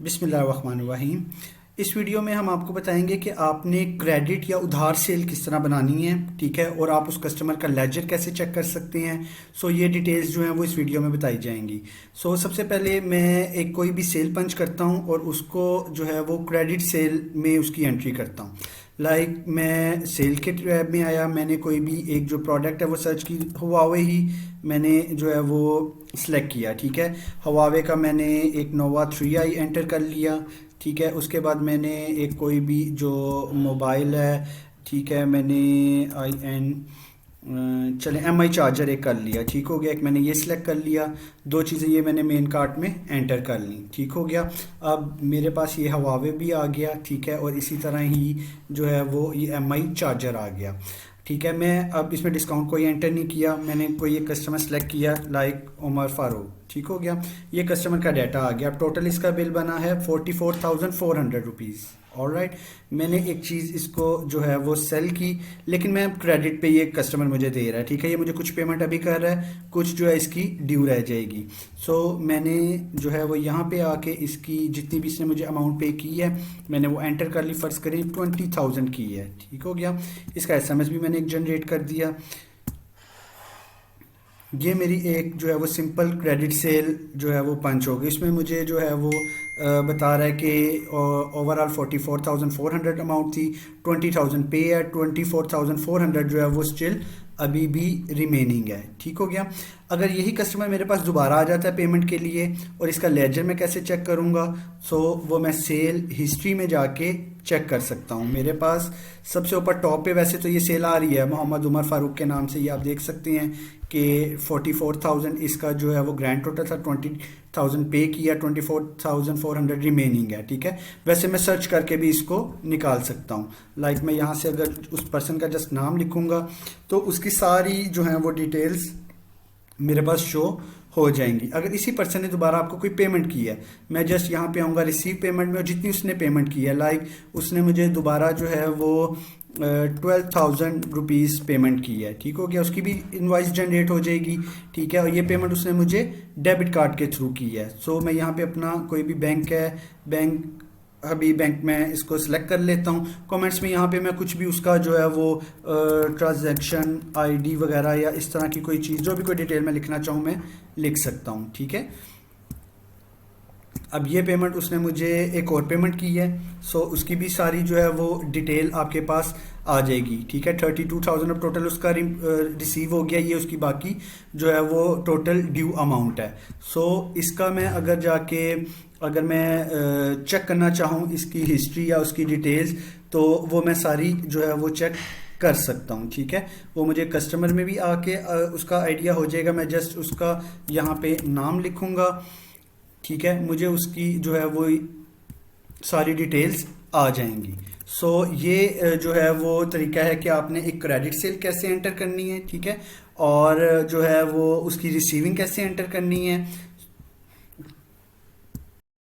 बिस्मिल्लाहिर्रहमानिर्रहीम। इस वीडियो में हम आपको बताएंगे कि आपने क्रेडिट या उधार सेल किस तरह बनानी है, ठीक है, और आप उस कस्टमर का लेजर कैसे चेक कर सकते हैं। ये डिटेल्स जो हैं वो इस वीडियो में बताई जाएंगी। सबसे पहले मैं एक कोई भी सेल पंच करता हूं और उसको जो है वो क्रेडिट सेल में उसकी एंट्री करता हूं। मैं सेल के टैब में आया, मैंने कोई भी एक जो प्रोडक्ट है वो सर्च की, हुआवे ही मैंने जो है वो सिलेक्ट किया, ठीक है। हुआवे का मैंने एक नोवा 3i एंटर कर लिया, ठीक है। उसके बाद मैंने एक कोई भी जो मोबाइल है, ठीक है, मैंने आई एन चले एम आई चार्जर एक कर लिया, ठीक हो गया। एक मैंने ये सिलेक्ट कर लिया, दो चीज़ें ये मैंने मेन कार्ट में एंटर कर ली, ठीक हो गया। अब मेरे पास ये हुआवे भी आ गया, ठीक है, और इसी तरह ही जो है वो ये एम आई चार्जर आ गया, ठीक है। मैं अब इसमें डिस्काउंट कोई एंटर नहीं किया, मैंने कोई एक कस्टमर सेलेक्ट किया लाइक उमर फारूक, ठीक हो गया। ये कस्टमर का डाटा आ गया। अब टोटल इसका बिल बना है 44,400 रुपीज़। ऑलराइट, मैंने एक चीज़ इसको जो है वो सेल की, लेकिन मैं क्रेडिट पे ये कस्टमर मुझे दे रहा है, ठीक है। ये मुझे कुछ पेमेंट अभी कर रहा है, कुछ जो है इसकी ड्यू रह जाएगी। मैंने जो है वो यहाँ पे आके इसकी जितनी भी इसने मुझे अमाउंट पे की है मैंने वो एंटर कर ली। फ़र्ज़ करें 20,000 की है, ठीक हो गया। इसका एसएमएस भी मैंने एक जनरेट कर दिया। ये मेरी एक जो है वो सिंपल क्रेडिट सेल जो है वो पंच हो गई। इसमें मुझे जो है वो बता रहा है कि ओवरऑल 44,400 अमाउंट थी, 20,000 पे है, 24,400 जो है वो स्टिल अभी भी रिमेनिंग है, ठीक हो गया। अगर यही कस्टमर मेरे पास दोबारा आ जाता है पेमेंट के लिए और इसका लेजर मैं कैसे चेक करूँगा, वो मैं सेल हिस्ट्री में जाके चेक कर सकता हूँ। मेरे पास सबसे ऊपर टॉप पे वैसे तो ये सेल आ रही है मोहम्मद उमर फारूक के नाम से, ये आप देख सकते हैं कि 44,000 इसका जो है वो ग्रैंड टोटल था, 20,000 पे किया, 24,400 रिमेनिंग है, ठीक है। वैसे मैं सर्च करके भी इसको निकाल सकता हूँ। मैं यहाँ से अगर उस पर्सन का जस्ट नाम लिखूँगा तो उसकी सारी जो है वो डिटेल्स मेरे पास शो हो जाएंगी। अगर इसी पर्सन ने दोबारा आपको कोई पेमेंट की है, मैं जस्ट यहाँ पे आऊँगा रिसीव पेमेंट में, और जितनी उसने पेमेंट की है उसने मुझे दोबारा जो है वो 12,000 रुपीज़ पेमेंट की है, ठीक हो गया। उसकी भी इनवॉइस जनरेट हो जाएगी, ठीक है, और ये पेमेंट उसने मुझे डेबिट कार्ड के थ्रू की है। मैं यहाँ पे अपना कोई भी बैंक है, बैंक में इसको सिलेक्ट कर लेता हूँ। कमेंट्स में यहाँ पे मैं कुछ भी उसका जो है वो ट्रांजैक्शन आईडी वगैरह या इस तरह की कोई चीज़ जो भी कोई डिटेल में लिखना चाहूँ मैं लिख सकता हूँ, ठीक है। अब ये पेमेंट उसने मुझे एक और पेमेंट की है, उसकी भी सारी जो है वो डिटेल आपके पास आ जाएगी, ठीक है। 32,000 अब टोटल उसका रिसीव हो गया, ये उसकी बाकी जो है वो टोटल ड्यू अमाउंट है। इसका मैं अगर मैं चेक करना चाहूँ इसकी हिस्ट्री या उसकी डिटेल्स, तो वो मैं सारी जो है वो चेक कर सकता हूँ, ठीक है। वो मुझे कस्टमर में भी आके उसका आइडिया हो जाएगा। मैं जस्ट उसका यहाँ पे नाम लिखूँगा, ठीक है, मुझे उसकी जो है वो सारी डिटेल्स आ जाएंगी। ये जो है वो तरीका है कि आपने एक क्रेडिट सेल कैसे एंटर करनी है, ठीक है, और जो है वो उसकी रिसीविंग कैसे एंटर करनी है।